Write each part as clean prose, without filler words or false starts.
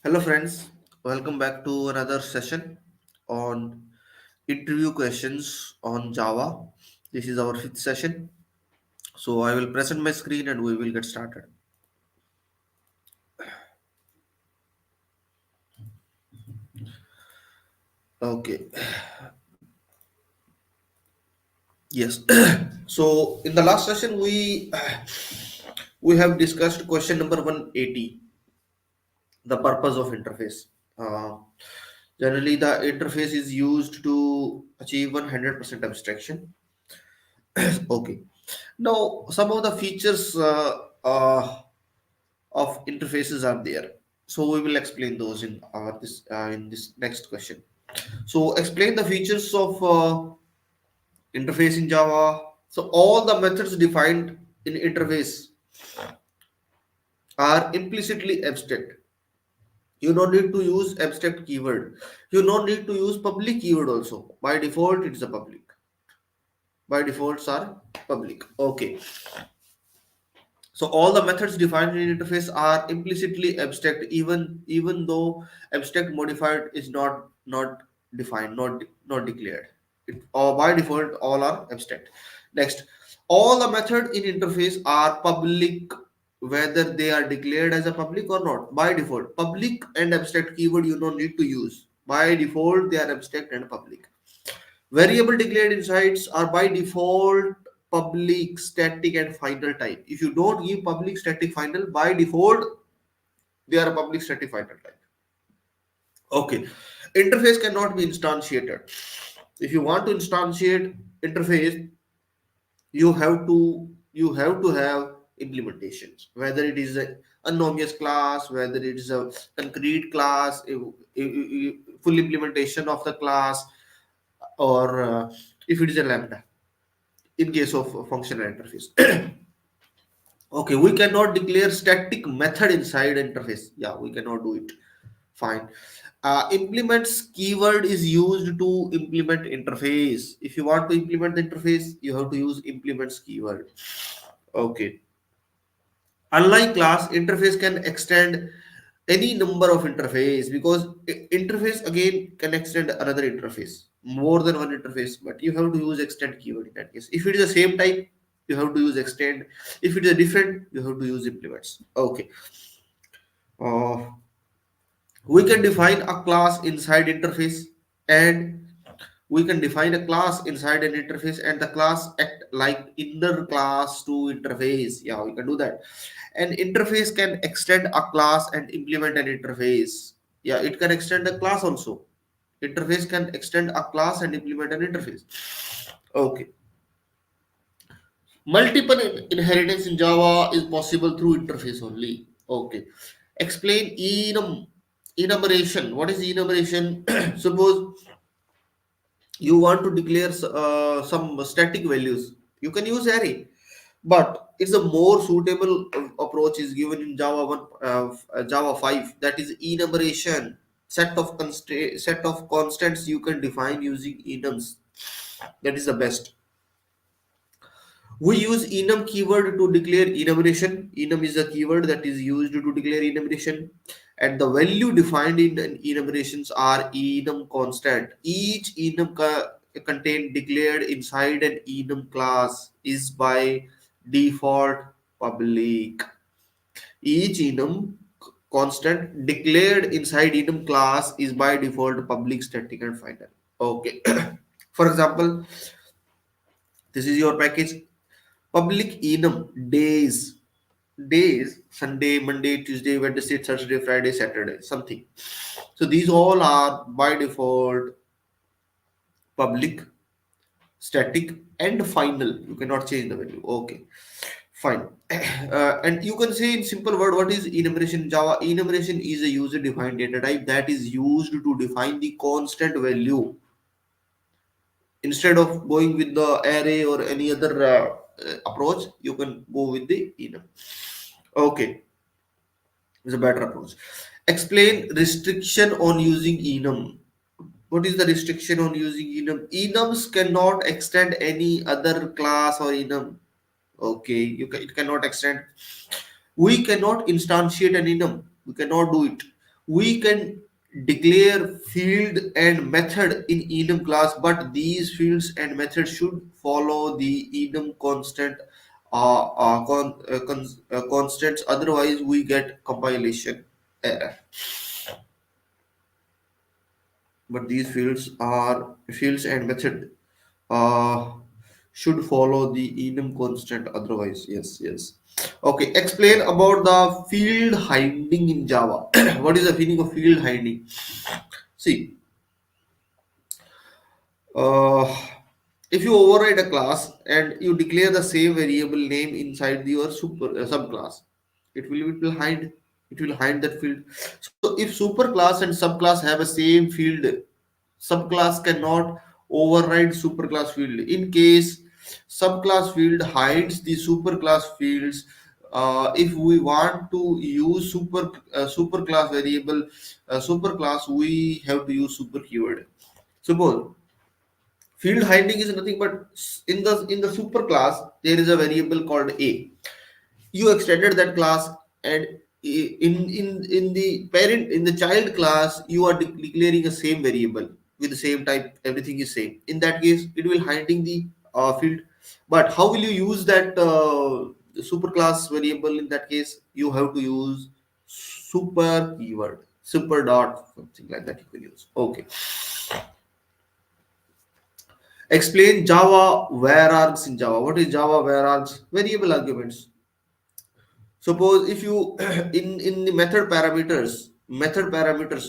Hello, friends. Welcome back to another session on interview questions on Java. This is our fifth session. So, I will present my screen and we will get started. Okay. Yes. So, in the last session, we have discussed question number 180, the purpose of interface. Uh, Generally, the interface is used to achieve 100% abstraction. Okay. Now, some of the features of interfaces are there. So we will explain those in this next question. So explain the features of interface in Java. So all the methods defined in interface are implicitly abstract. You don't need to use abstract keyword. You don't need to use public keyword also. By default, it's a public. By defaults are public. Okay. So all the methods defined in interface are implicitly abstract, even though abstract modified is not defined, not declared. Or by default, all are abstract. Next, all the method in interface are public, whether they are declared as a public or not. By default, public and abstract keyword you don't need to use. By default, they are abstract and public. Variable declared insights are by default public, static, and final type. If you don't give public, static, final, by default, they are a public, static, final type. Okay. Interface cannot be instantiated. If you want to instantiate interface, you have to have implementations. Whether it is a anonymous class, whether it is a concrete class, full implementation of the class, or if it is a lambda in case of functional interface. Okay, we cannot declare static method inside interface. Yeah, we cannot do it. Fine. Implements keyword is used to implement interface. If you want to implement the interface, you have to use implements keyword. Okay. Unlike class, interface can extend any number of interface, because interface again can extend another interface, more than one interface, but you have to use extend keyword in that case. If it is the same type, you have to use extend. If it is a different, you have to use implements. Okay. uh, we can define a class inside interface, and we can define a class inside an interface, and the class act like inner class to interface. Yeah, we can do that. An interface can extend a class and implement an interface. Yeah, it can extend a class also. Interface can extend a class and implement an interface. Okay. Multiple inheritance in Java is possible through interface only. Okay. Explain enumeration. What is enumeration? Suppose you want to declare some static values, you can use array, but it's a more suitable approach is given in Java 1, Java 5, that is enumeration. Set of constants you can define using enums. That is the best. We use enum keyword to declare enumeration. Enum is a keyword that is used to declare enumeration, and the value defined in an enumerations are enum constant. Each contained declared inside an enum class is by default public. Each enum constant declared inside enum class is by default public, static, and final. Okay. For example, this is your package. Public enum days: Sunday, Monday, Tuesday, Wednesday, Thursday, Friday, Saturday, something. So these all are by default public, static, and final. You cannot change the value. Okay, fine. And you can say in simple word, what is enumeration in Java? Enumeration is a user defined data type that is used to define the constant value. Instead of going with the array or any other approach, you can go with the enum. Okay, it's a better approach. Explain restriction on using enum. What is the restriction on using enum? Enums cannot extend any other class or enum. Okay, it cannot extend. We cannot instantiate an enum. We cannot do it. We can declare field and method in enum class, but these fields and methods should follow the enum constant constants, otherwise we get compilation error. But these fields and method uh, should follow the enum constant, otherwise. Yes, yes. Okay, explain about the field hiding in Java. What is the meaning of field hiding? See, uh, if you override a class and you declare the same variable name inside your subclass, it will hide, that field. So if superclass and subclass have a same field, subclass cannot override superclass field. In case subclass field hides the superclass fields, if we want to use superclass variable, superclass, we have to use super keyword. Suppose field hiding is nothing but in the superclass there is a variable called a. You extended that class, and in the parent, in the child class, you are declaring a same variable with the same type, everything is same. In that case it will hiding the field. But how will you use that superclass variable? In that case you have to use super keyword, super dot, something like that you can use. Okay, explain Java varargs in Java. What is Java varargs? Variable arguments. Suppose if you in the method parameters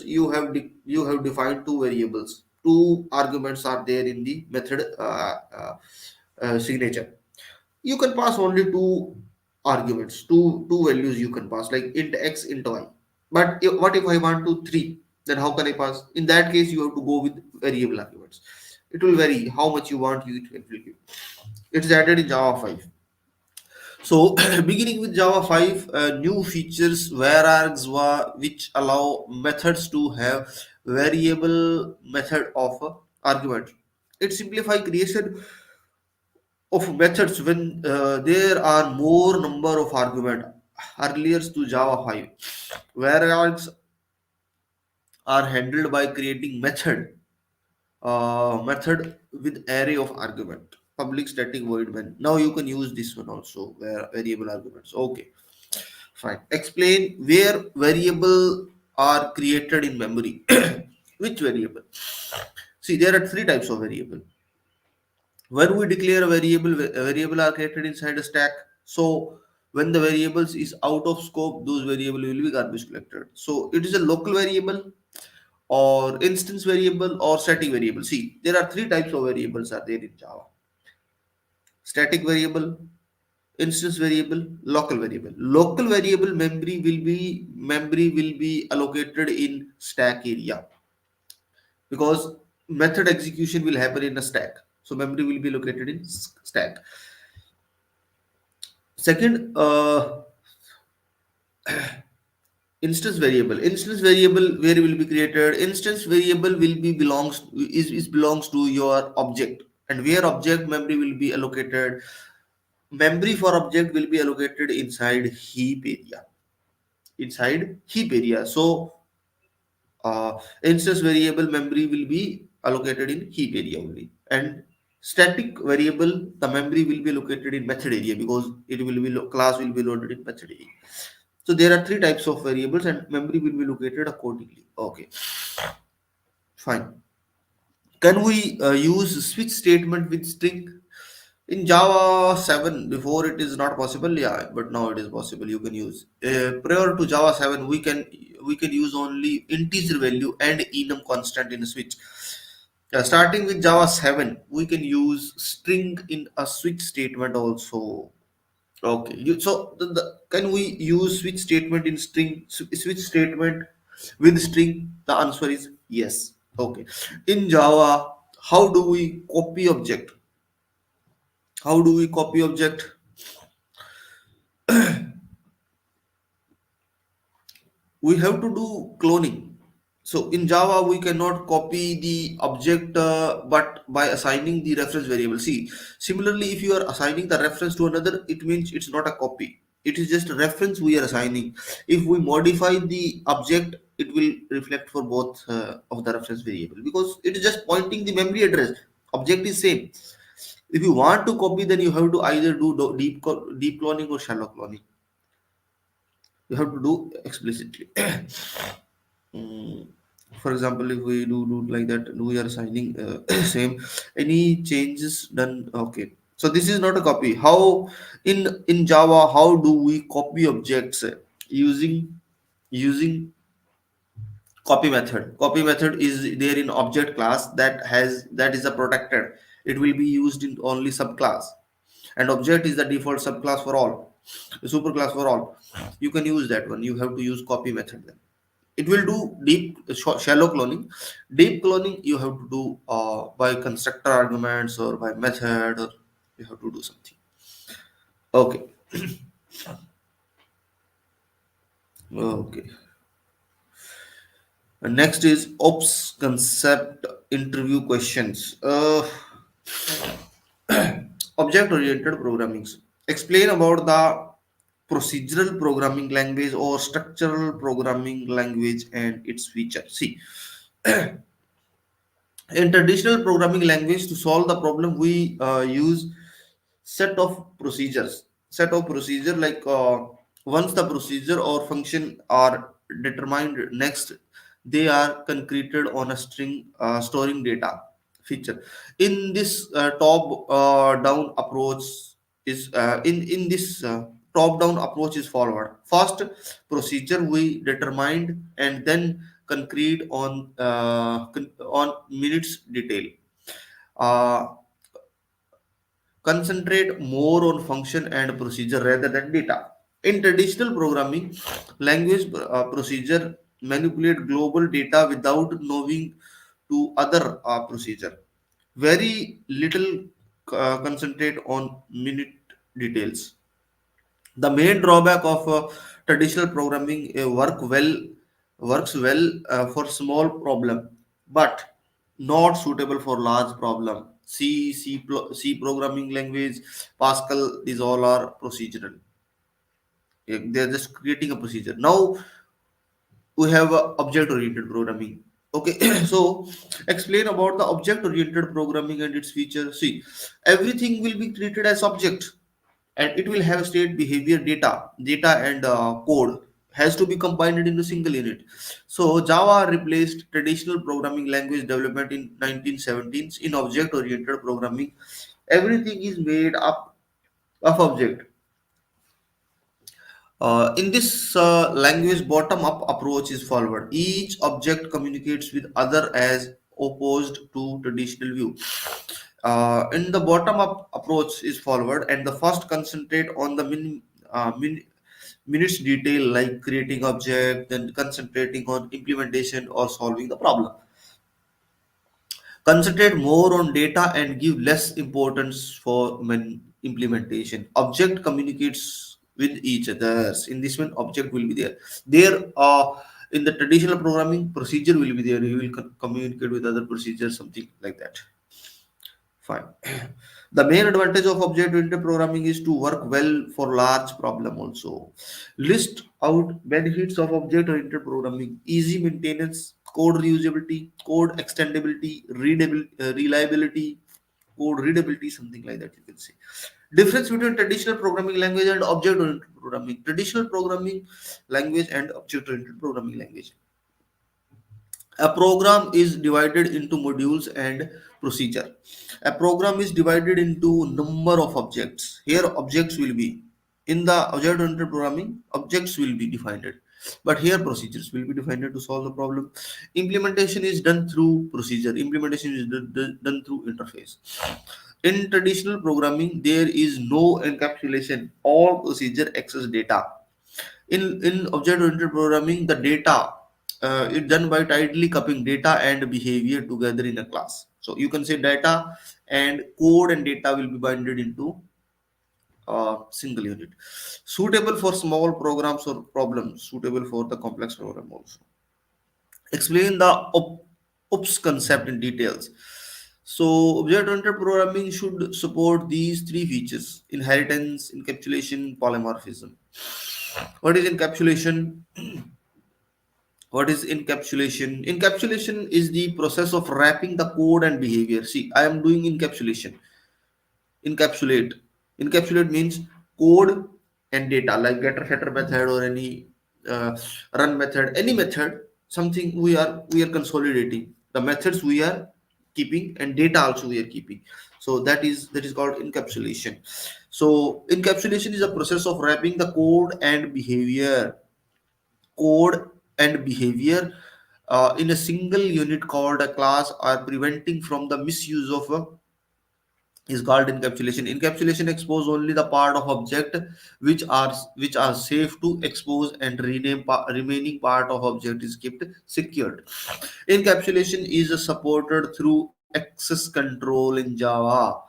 you have defined two variables. Two arguments are there in the method signature. You can pass only two arguments, two values you can pass, like int x, int y. But what if I want to three? Then how can I pass? In that case, you have to go with variable arguments. It will vary how much you want, it will give. It's added in Java 5. So, beginning with Java 5, new features which allow methods to have variable method of argument. It simplify creation of methods when there are more number of argument. Earlier to Java 5, varargs are handled by creating method with array of argument, public static void main. Now you can use this one also, where variable arguments. Okay, fine. Explain where variable are created in memory. Which variable? See, there are three types of variable. When we declare a variable are created inside a stack. So when the variables is out of scope, those variable will be garbage collected. So it is a local variable or instance variable or static variable. See, there are three types of variables are there in Java: static variable, instance variable, local variable. Local variable memory will be allocated in stack area, because method execution will happen in a stack. So memory will be located in stack. Second, instance variable where will be created. Instance variable will be belongs to your object, and where object memory will be allocated. Memory for object will be allocated inside heap area, so instance variable memory will be allocated in heap area only, and static variable, the memory will be located in method area, because it will be class will be loaded in method area. So there are three types of variables and memory will be located accordingly. Okay, fine. Can we use switch statement with string? In Java 7, before it is not possible, yeah, but now it is possible. You can use. Prior to Java 7, we can use only integer value and enum constant in a switch. Starting with Java 7, we can use string in a switch statement also. Okay, can we use switch statement in switch statement with string? The answer is yes. Okay. In Java, how do we copy object? How do we copy object? We have to do cloning. So in Java, we cannot copy the object, but by assigning the reference variable. See, similarly, if you are assigning the reference to another, it means it's not a copy. It is just a reference we are assigning. If we modify the object, it will reflect for both of the reference variable, because it is just pointing the memory address. Object is same. If you want to copy, then you have to either do deep cloning or shallow cloning. You have to do explicitly. Mm, for example, if we do like that, we are assigning same. Any changes done? Okay. So this is not a copy. How in Java? How do we copy objects using using copy method? Copy method is there in object class that is a protected. It will be used in only subclass, and object is the default subclass for all, superclass for all. You can use that one. You have to use copy method then. It will do shallow cloning. Deep cloning you have to do by constructor arguments or by method, or you have to do something. Okay. Okay. And next is ops concept interview questions. Object oriented programming. Explain about the procedural programming language or structural programming language and its features. See, in traditional programming language, to solve the problem we use set of procedure, like once the procedure or function are determined, next they are concreted on a string storing data feature. In this top down approach is in this top down approach is followed. First procedure we determined, and then concrete on minutes detail. uh, Concentrate more on function and procedure rather than data. In traditional programming language, procedure manipulate global data without knowing to other procedure. Very little concentrate on minute details. The main drawback of traditional programming works well for small problem, but not suitable for large problem. C programming language, Pascal, these all are procedural. They're just creating a procedure. Now we have object oriented programming. Okay. So explain about the object oriented programming and its features. See, everything will be treated as object, and it will have state, behavior, data and code has to be combined into single unit. So Java replaced traditional programming language development in 1917s. In object oriented programming, everything is made up of object. In this language, bottom-up approach is followed. Each object communicates with other as opposed to traditional view. In the bottom-up approach is followed, and the first concentrate on the minutes detail, like creating object, then concentrating on implementation or solving the problem. Concentrate more on data and give less importance for implementation. Object communicates with each other. In this one, object will be there. There, in the traditional programming, procedure will be there. You will communicate with other procedures, something like that. Fine. The main advantage of object-oriented programming is to work well for large problem also. List out benefits of object-oriented programming: easy maintenance, code reusability, code extendability, reliability, code readability, something like that you can say. Difference between traditional programming language and object-oriented programming. Traditional programming language and object-oriented programming language. A program is divided into modules and procedure. A program is divided into number of objects. Here objects will be in the object oriented programming, objects will be defined, but here procedures will be defined to solve the problem. Implementation is done through procedure. Implementation is done through interface. In traditional programming, there is no encapsulation. All procedure access data. In object oriented programming, the data is done by tightly coupling data and behavior together in a class. So you can say data and code and data will be binded into a single unit. Suitable for small programs or problems, suitable for the complex program also. Explain the ops concept in details. So object oriented programming should support these three features: inheritance, encapsulation, polymorphism. What is encapsulation? What is encapsulation? Encapsulation is the process of wrapping the code and behavior. See, I am doing encapsulation. Encapsulate. Encapsulate means code and data, like getter setter method or any uh, run method, any method, something we are consolidating. The methods we are keeping and data also we are keeping. So that is called encapsulation. So encapsulation is a process of wrapping the code and behavior in a single unit called a class, or preventing from the misuse of a is called encapsulation. Encapsulation expose only the part of object which are safe to expose, and remaining part of object is kept secured. Encapsulation is supported through access control in Java,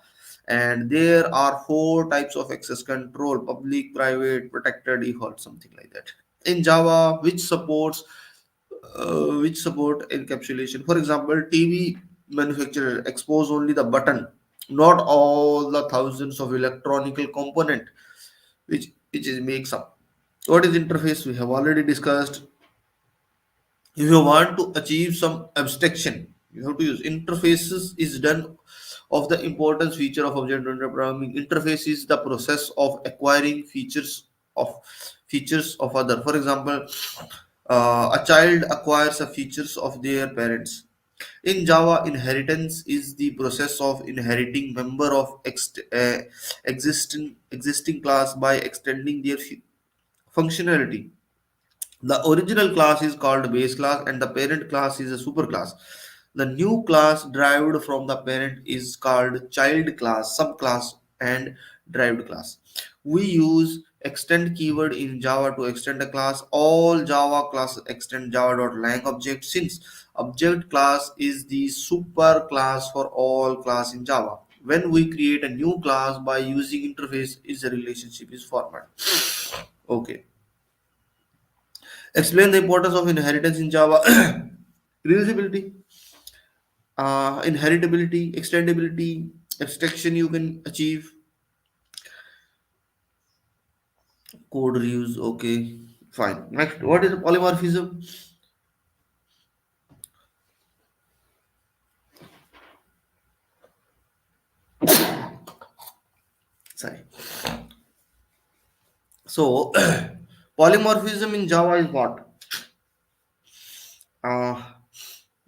and there are four types of access control: public, private, protected, default, something like that. In Java, which support encapsulation. For example, TV manufacturer expose only the button, not all the thousands of electronical component which is makes up. What is interface? We have already discussed. If you want to achieve some abstraction, you have to use interfaces. Is done of the importance feature of object-oriented programming. Interface is the process of acquiring features of other. For example, a child acquires the features of their parents. In Java, inheritance is the process of inheriting member of existing class by extending their functionality. The original class is called base class, and the parent class is a superclass. The new class derived from the parent is called child class, subclass, and derived class. We use extend keyword in Java to extend a class. All Java classes extend java.lang object, since object class is the super class for all class in Java. When we create a new class by using interface, is a relationship is format. Okay. Explain the importance of inheritance in Java. Reusability, inheritability, extendability, abstraction you can achieve, code reuse. Okay, fine. Next, what is polymorphism? Sorry. So, polymorphism in Java is what? Uh,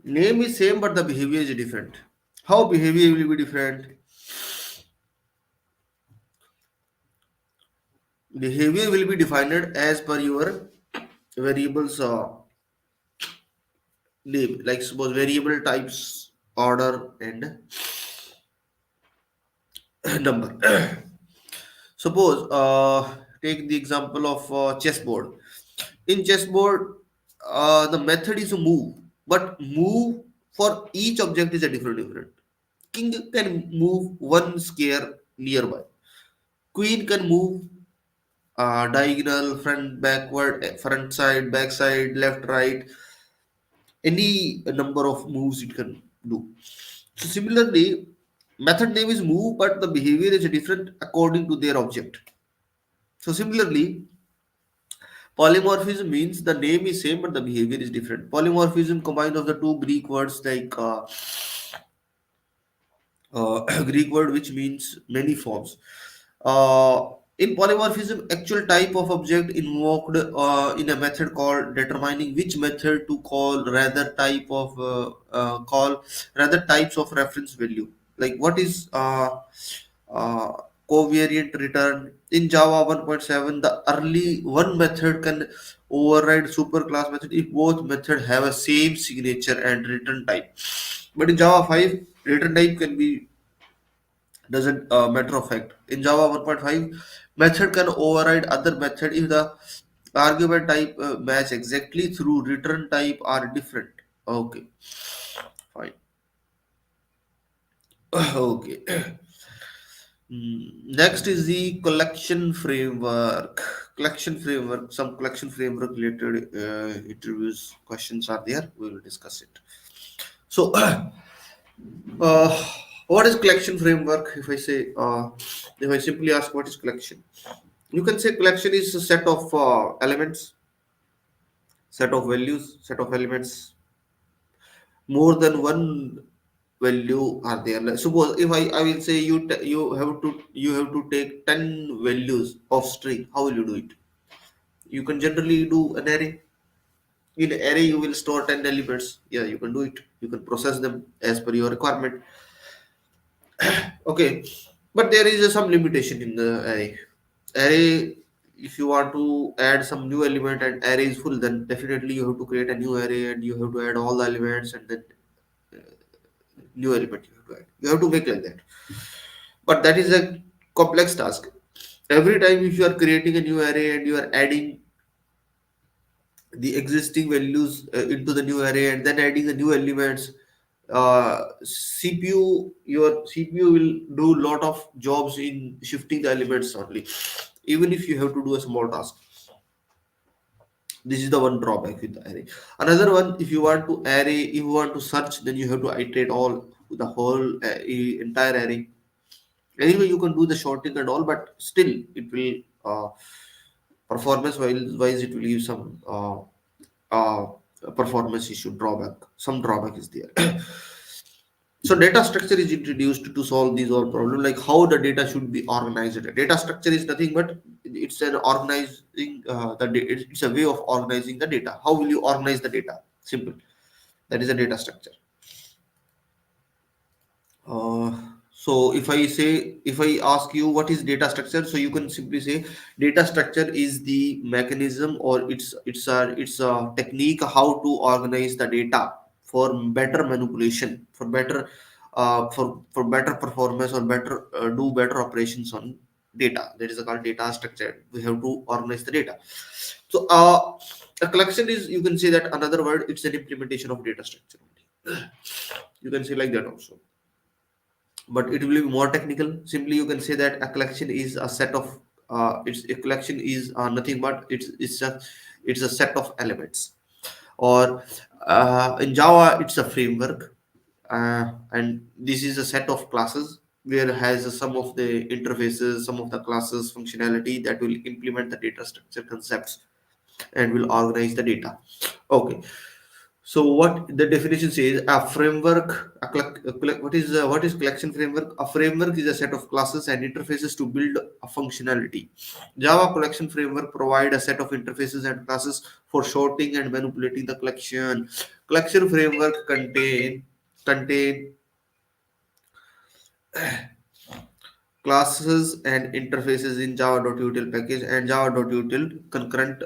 Name is same, but the behavior is different. How behavior will be different? Behavior will be defined as per your variables name, like suppose variable types, order, and number. Suppose take the example of chessboard. In chessboard, the method is to move, but move for each object is a different. King can move one square nearby. Queen can move diagonal, front, backward, front side, back side, left, right. Any number of moves it can do. So similarly, method name is move, but the behavior is different according to their object. So similarly, polymorphism means the name is same but the behavior is different. Polymorphism combined of the two Greek words, like Greek word which means many forms. Uh, in polymorphism, actual type of object invoked in a method called determining which method to call, rather types of reference value. Like what is uh, covariant return in Java 1.7? The early one method can override superclass method if both methods have a same signature and return type. But in Java 5, return type can be doesn't matter of fact. In Java 1.5, method can override other method if the argument type match exactly through return type are different. Okay, fine. Okay. Next is the collection framework. Collection framework. Some collection framework related interviews questions are there. We will discuss it. So, uh, what is collection framework? If I simply ask what is collection, you can say collection is a set of elements set of values, set of elements. More than one value are there. Like, suppose if I will say you have to take 10 values of string. How will you do it? You can generally do an array. In array you will store 10 elements. Yeah, you can do it. You can process them as per your requirement. Okay, but there is some limitation in the array. Array, if you want to add some new element and array is full, then definitely you have to create a new array and you have to add all the elements and then new element you have to add. You have to make like that. But that is a complex task. Every time if you are creating a new array and you are adding the existing values into the new array and then adding the new elements, your CPU will do lot of jobs in shifting the elements only, even if you have to do a small task. This is the one drawback with the array. Another one, if you want to array, if you want to search, then you have to iterate all the whole entire array. Anyway, you can do the sorting and all, but still it will performance wise it will give some uh, performance issue, drawback. Some drawback is there. So data structure is introduced to solve these all problems, like how the data should be organized. Data structure is nothing but it's an organizing it's a way of organizing the data. How will you organize the data? Simple. That is a data structure. Uh, so if I ask you what is data structure, so you can simply say data structure is the mechanism, or it's a technique how to organize the data for better manipulation, for better for better performance, or better do better operations on data. That is called data structure. We have to organize the data. So a collection is, you can say that another word, it's an implementation of data structure only. You can say like that also, but it will be more technical. Simply, you can say that a collection is a set of it's a collection is nothing but it's a set of elements. Or in Java, it's a framework, and this is a set of classes where has some of the interfaces, some of the classes functionality that will implement the data structure concepts and will organize the data. Okay, so what the definition says, a framework, what is collection framework? A framework is a set of classes and interfaces to build a functionality. Java collection framework provide a set of interfaces and classes for sorting and manipulating the collection. Collection framework contain classes and interfaces in java.util package and java.util concurrent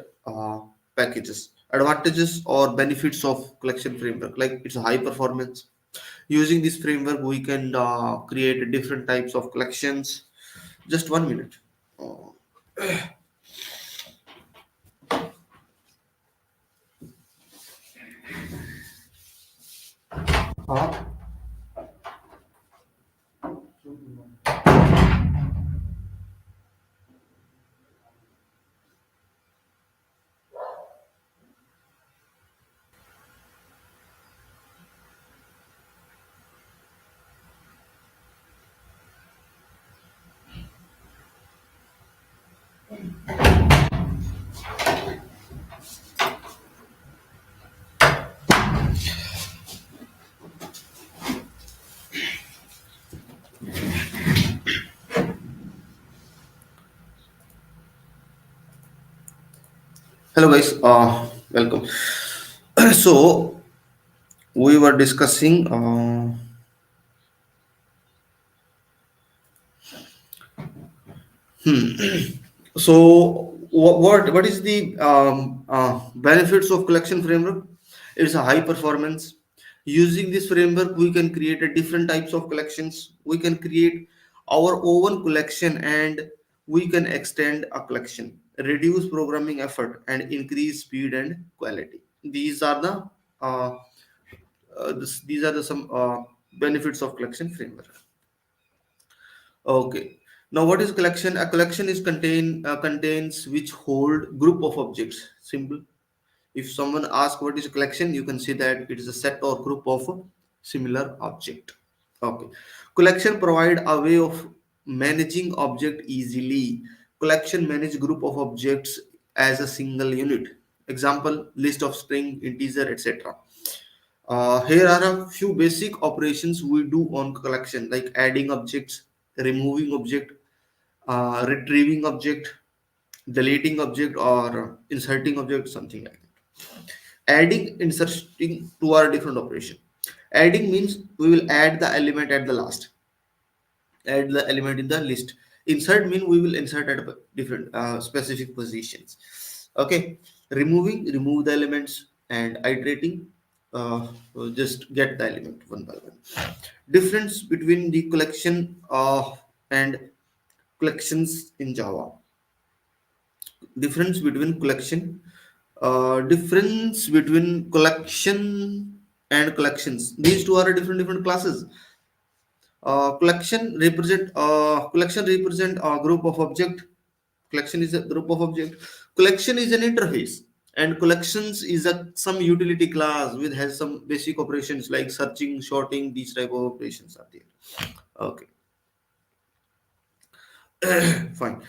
packages. Advantages or benefits of collection framework, like it's a high performance. Using this framework we can create different types of collections. Just 1 minute. Hello guys, welcome. So we were discussing so what is the benefits of collection framework? It's a high performance. Using this framework, we can create a different types of collections. We can create our own collection and we can extend a collection, reduce programming effort, and increase speed and quality. These are the these are the some benefits of collection framework. Okay. Now, what is collection? A collection is contains which hold group of objects. Simple. If someone asks what is a collection, you can say that it is a set or group of similar object. Okay. Collection provide a way of managing object easily. Collection manage group of objects as a single unit. Example, list of string, integer, etc. Here are a few basic operations we do on collection, like adding objects, removing object, retrieving object, deleting object, or inserting object, something like that. Adding, inserting, two are different operation. Adding means we will add the element at the last, add the element in the list. Insert mean we will insert at different specific positions. Okay. Removing, remove the elements, and iterating, just get the element one by one. Difference between the collection and collections in Java. Difference between collection and collections. These two are different classes. Collection represent a group of object. Collection is a group of object. Collection is an interface, and collections is a some utility class which has some basic operations like searching, sorting. These type of operations are there. Okay, fine.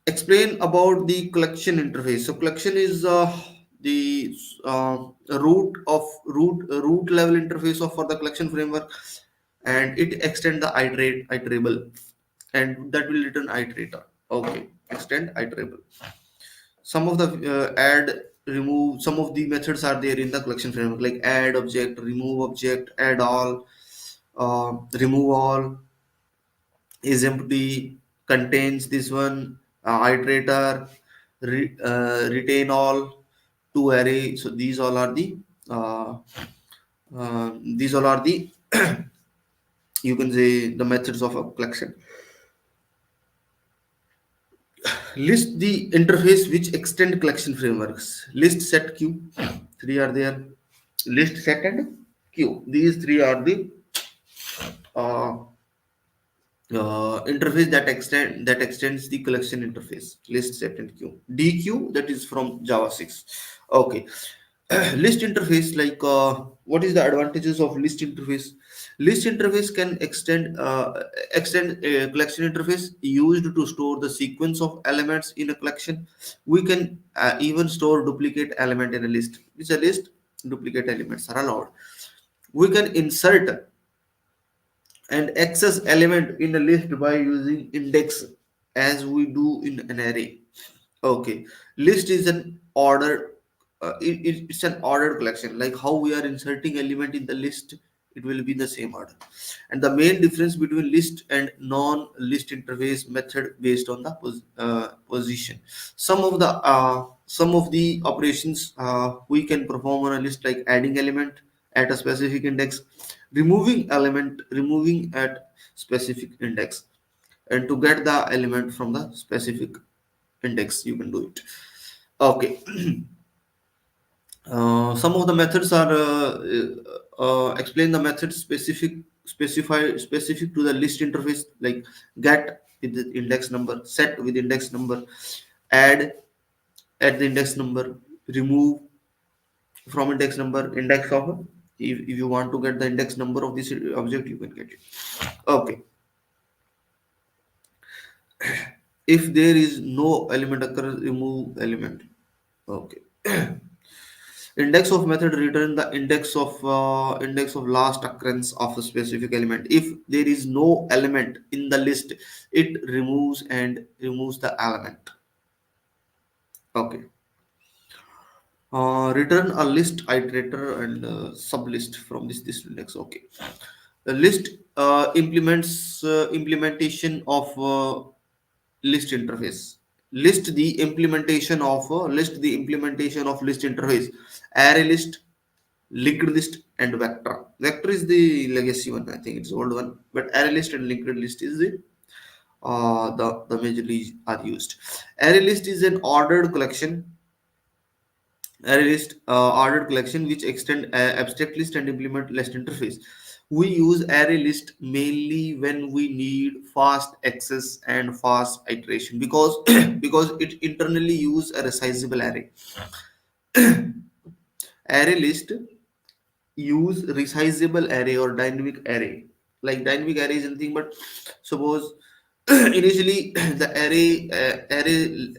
Explain about the collection interface. So collection is the root level interface of for the collection framework, and it extend the iterable, and that will return iterator. Okay, extend iterable. Some of the add, remove, some of the methods are there in the collection framework, like add object, remove object, add all, remove all, is empty, contains this one, iterator, retain all, to array. So uh, these all are the you can say the methods of a collection. List the interface which extend collection frameworks. List, set, queue. Three are there. List, set, and queue. These three are the uh, interface that extends the collection interface. List, set, and queue. DQ, that is from Java 6. Okay. List interface, like what is the advantages of list interface? List interface can extend a collection interface used to store the sequence of elements in a collection. We can even store duplicate element in a list. It's a list, duplicate elements are allowed. We can insert and access element in a list by using index, as we do in an array. Okay, list is an ordered, it's an ordered collection. Like how we are inserting element in the list, it will be the same order. And the main difference between list and non-list interface method based on the position. Some of the operations we can perform on a list, like adding element at a specific index, removing at specific index, and to get the element from the specific index you can do it. Okay. Some of the methods are explain the methods specific to the list interface, like get with the index number, set with index number, add at the index number, remove from index number, index of, if you want to get the index number of this object, you can get it. Okay. If there is no element occur, remove element. Okay. Index of method return the index of last occurrence of a specific element. If there is no element in the list, it removes the element. Okay. Return a list iterator and sublist from this index. Okay. The list implementation of list interface. List the implementation of list interface. Array list, linked list, and vector. Vector is the legacy one, I think it's the old one, but array list and linked list is the majorly are used. Array list is an ordered collection which extend abstract list and implement list interface. We use array list mainly when we need fast access and fast iteration, because because it internally use a resizable array. Array list use resizable array or dynamic array. Like dynamic array is anything but, suppose initially the array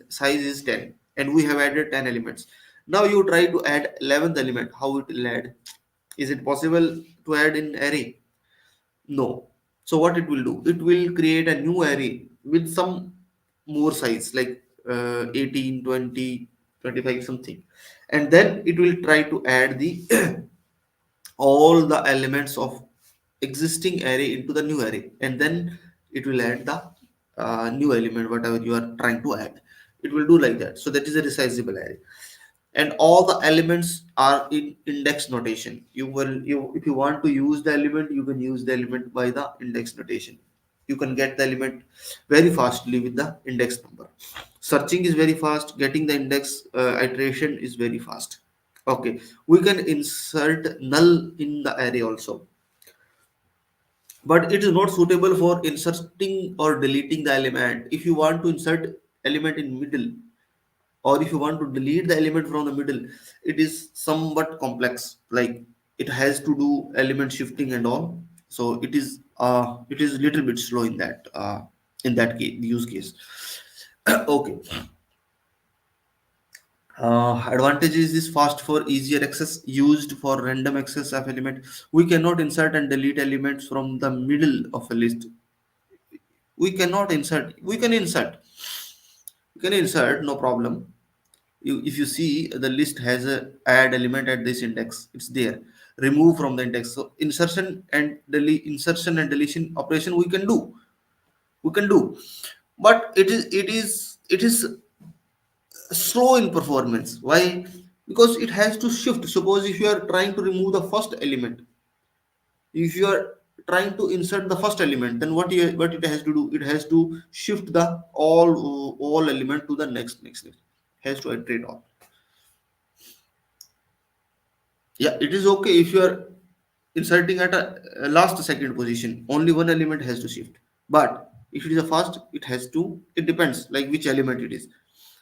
size is 10 and we have added 10 elements. Now you try to add 11th element. How it will add? Is it possible to add in array? No. So what it will do? It will create a new array with some more size like 18, 20, 25 something. And then it will try to add the all the elements of existing array into the new array, and then it will add the new element whatever you are trying to add. It will do like that. So that is a resizable array, and all the elements are in index notation. You if you want to use the element, you can use the element by the index notation. You can get the element very fastly with the index number. Searching is very fast, getting the index iteration is very fast. Okay, we can insert null in the array also, but it is not suitable for inserting or deleting the element. If you want to insert element in middle, or if you want to delete the element from the middle, it is somewhat complex, like it has to do element shifting and all. So it is little bit slow in that case, use case. Okay. Advantage is this: fast for easier access, used for random access of element. We cannot insert and delete elements from the middle of a list. We cannot insert. We can insert, no problem. If you see, the list has a add element at this index, it's there. Remove from the index. So insertion and deletion operation we can do, but it is slow in performance. Why? Because it has to shift. Suppose if you are trying to remove the first element, if you are trying to insert the first element, then what it has to do? It has to shift the all element to the next. Has to iterate all. Yeah, it is okay if you are inserting at a last second position. Only one element has to shift. But if it is a fast, it has to. It depends like which element it is.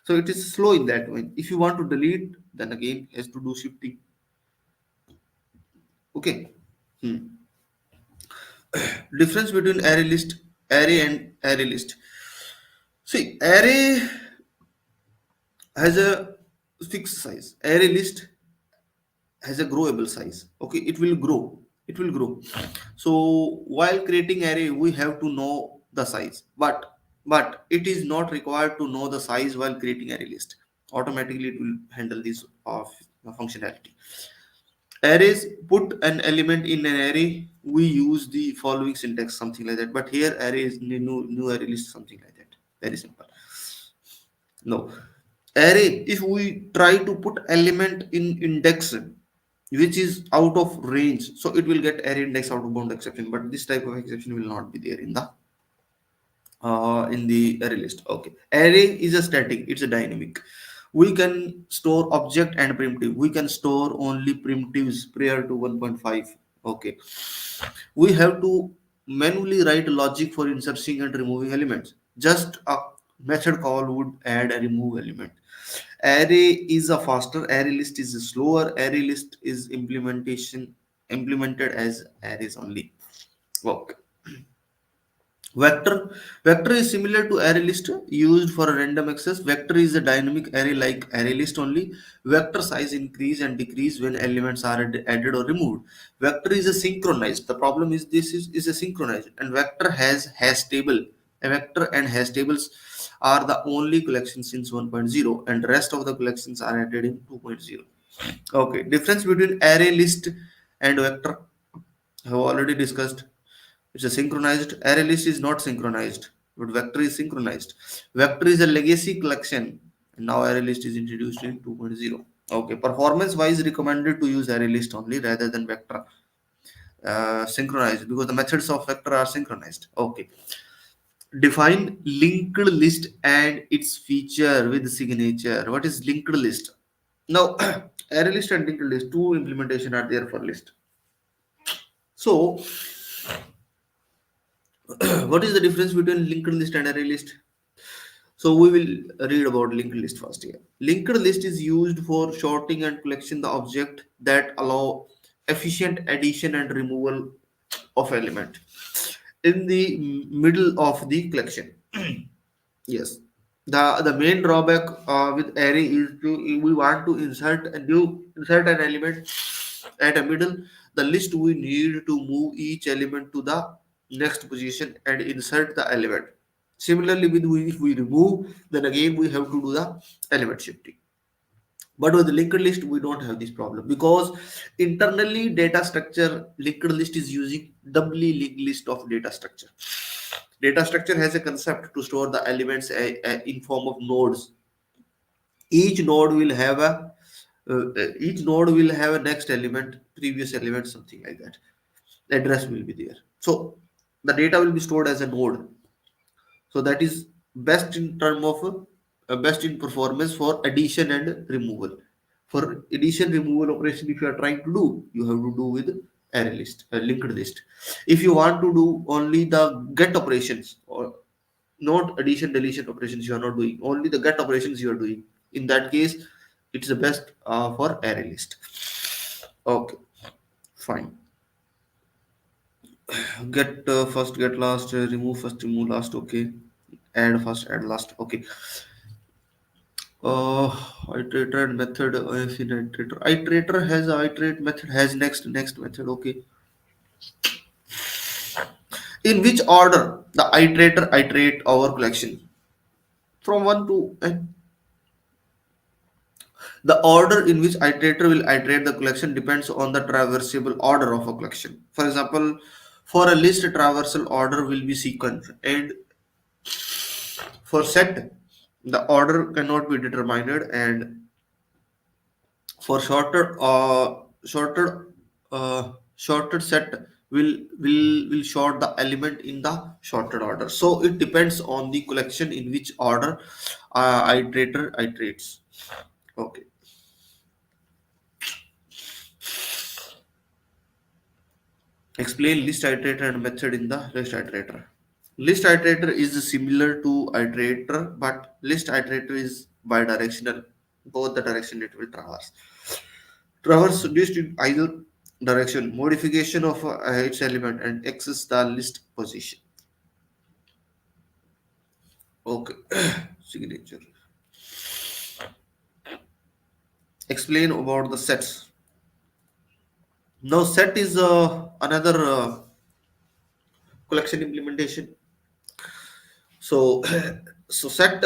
So it is slow in that way. If you want to delete, then again has to do shifting. Okay. Hmm. Difference between array and array list. See, array has a fixed size. Array list has a growable size. Okay, it will grow. So while creating array, we have to know the size, but it is not required to know the size while creating array list. Automatically it will handle this of functionality. Arrays, put an element in an array, we use the following syntax, something like that. But here array is new array list, something like that. Very simple. No. Array, if we try to put element in index which is out of range, so it will get array index out of bound exception. But this type of exception will not be there in the array list. Okay. Array is a static, it's a dynamic. We can store object and primitive. We can store only primitives prior to 1.5. Okay. We have to manually write logic for inserting and removing elements. Just a method call would add a remove element. Array is a faster, array list is a slower. Array list is implemented as arrays only. Okay. Vector. Vector is similar to array list, used for random access. Vector is a dynamic array like array list only. Vector size increase and decrease when elements are added or removed. Vector is a synchronized. The problem is is a synchronized, and vector has hash table. A vector and hash tables are the only collections since 1.0, and rest of the collections are added in 2.0. Okay, difference between array list and vector I have already discussed. It's a synchronized. Array list is not synchronized, but vector is synchronized. Vector is a legacy collection, and now array list is introduced in 2.0. Okay, performance wise, recommended to use array list only rather than vector synchronized, because the methods of vector are synchronized. Okay, define linked list and its feature with signature. What is linked list? Now, array list and linked list, two implementation are there for list. So, what is the difference between linked list and array list? So we will read about linked list first here. Linked list is used for sorting and collection the object that allow efficient addition and removal of element in the middle of the collection. Yes. The main drawback with array is to we want to insert an element at a middle the list. We need to move each element to the next position and insert the element. Similarly, if we remove, then again we have to do the element shifting. But with the linked list, we don't have this problem because internally data structure linked list is using doubly linked list of data structure. Data structure has a concept to store the elements in form of nodes. Each node will have each node will have a next element, previous element, something like that. Address will be there. So the data will be stored as a node. So that is best in term of best in performance for addition and removal. For addition removal operation, if you are trying to do, you have to do with array list, linked list. If you want to do only the get operations or not addition deletion operations, you are not doing only the get operations you are doing. In that case, it's the best for array list. Okay, fine. Get first, get last, remove first, remove last. Okay, add first, add last. Okay. Uh, iterator method. I've seen iterator. Iterator has a iterate method has next method. Okay. In which order the iterator iterate our collection from one to n? The order in which iterator will iterate the collection depends on the traversable order of a collection. For example, for a list, traversal order will be sequence, and for set, the order cannot be determined, and for shorter set will short the element in the shorter order. So it depends on the collection in which order iterator iterates. Okay. Explain list iterator and method in the list iterator. List iterator is similar to iterator, but list iterator is bidirectional. Both the direction it will traverse list in either direction. Modification of its element and access the list position. Okay. Signature. Explain about the sets. Now set is another collection implementation. So, so set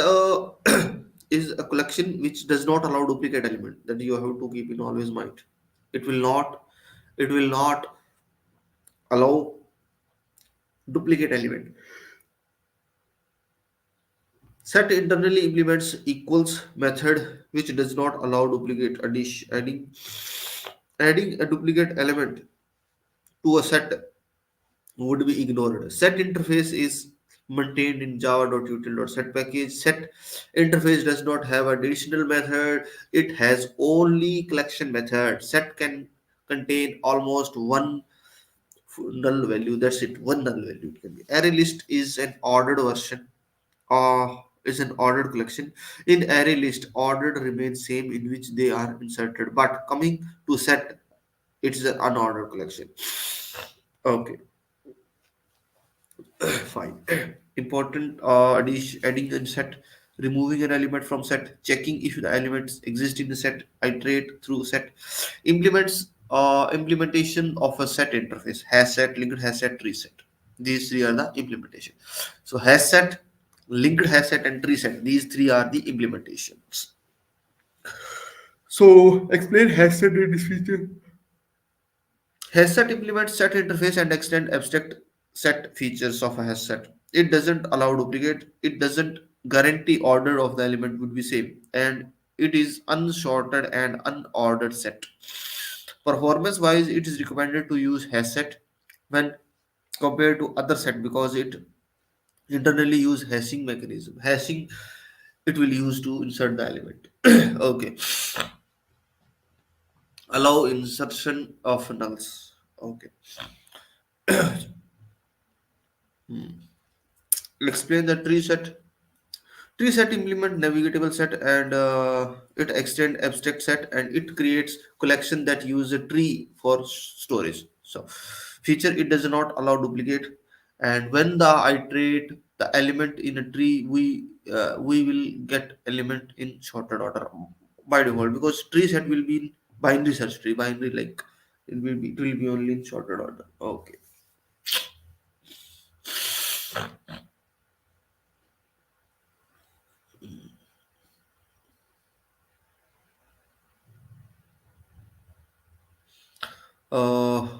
is a collection which does not allow duplicate element. That you have to keep in always mind. It will not. It will not allow duplicate element. Set internally implements equals method which does not allow duplicate addition. Adding a duplicate element to a set would be ignored. Set interface is maintained in java.util.set package. Set interface does not have additional method. It has only collection method. Set can contain almost one null value. That's it. One null value it can be. Array list is an ordered version. Is an ordered collection. In array list, ordered remains same in which they are inserted. But coming to set, it's an unordered collection. Okay. Fine. Important adding and set, removing an element from set, checking if the elements exist in the set, iterate through set, implements implementation of a set interface, has set, linked has set, tree set. These three are the implementation. So has set, linked has set, and tree set. These three are the implementations. So explain has set in this feature. Headset implements set interface and extend abstract set features of a headset. It doesn't allow duplicate. It doesn't guarantee order of the element would be same, and it is unsorted and unordered set. Performance wise, it is recommended to use headset when compared to other set because it internally use hashing mechanism. Hashing it will use to insert the element. Okay, allow insertion of nulls. Okay. Explain the tree set. Tree set implement navigatable set and it extend abstract set and it creates collection that use a tree for storage. So feature it does not allow duplicate and when the the element in a tree, we will get element in sorted order by default, because tree set will be in binary search tree, binary, like it will be only in sorted order. Okay.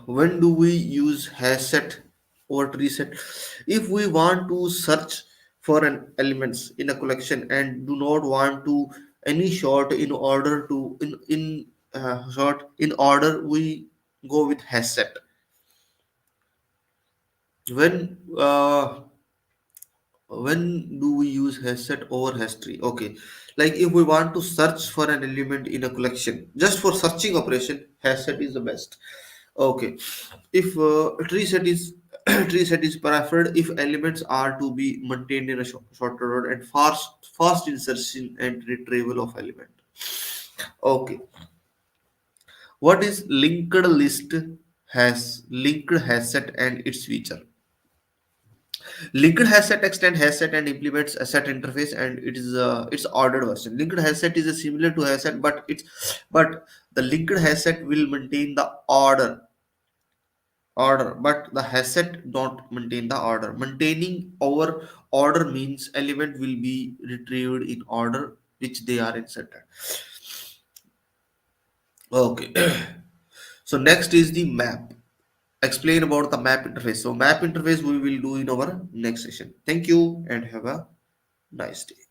When do we use hash set or tree set? If we want to search for an elements in a collection and do not want to any sort in order to in sort in order, we go with hash set. When do we use hash set over hash tree? Okay, like if we want to search for an element in a collection, just for searching operation, hash set is the best. Okay, if tree set is tree set is preferred if elements are to be maintained in a shorter order and fast insertion and retrieval of element. Okay, what is linked list? Has linked hash set and its feature. Linked hash set extend hash set and implements a set interface, and it is its ordered version. Linked hash set is a similar to hash set, but the linked hash set will maintain the order, but the hash set don't maintain the order. Maintaining our order means element will be retrieved in order which they are inserted. Okay. So next is the map. Explain about the map interface. So map interface we will do in our next session. Thank you and have a nice day.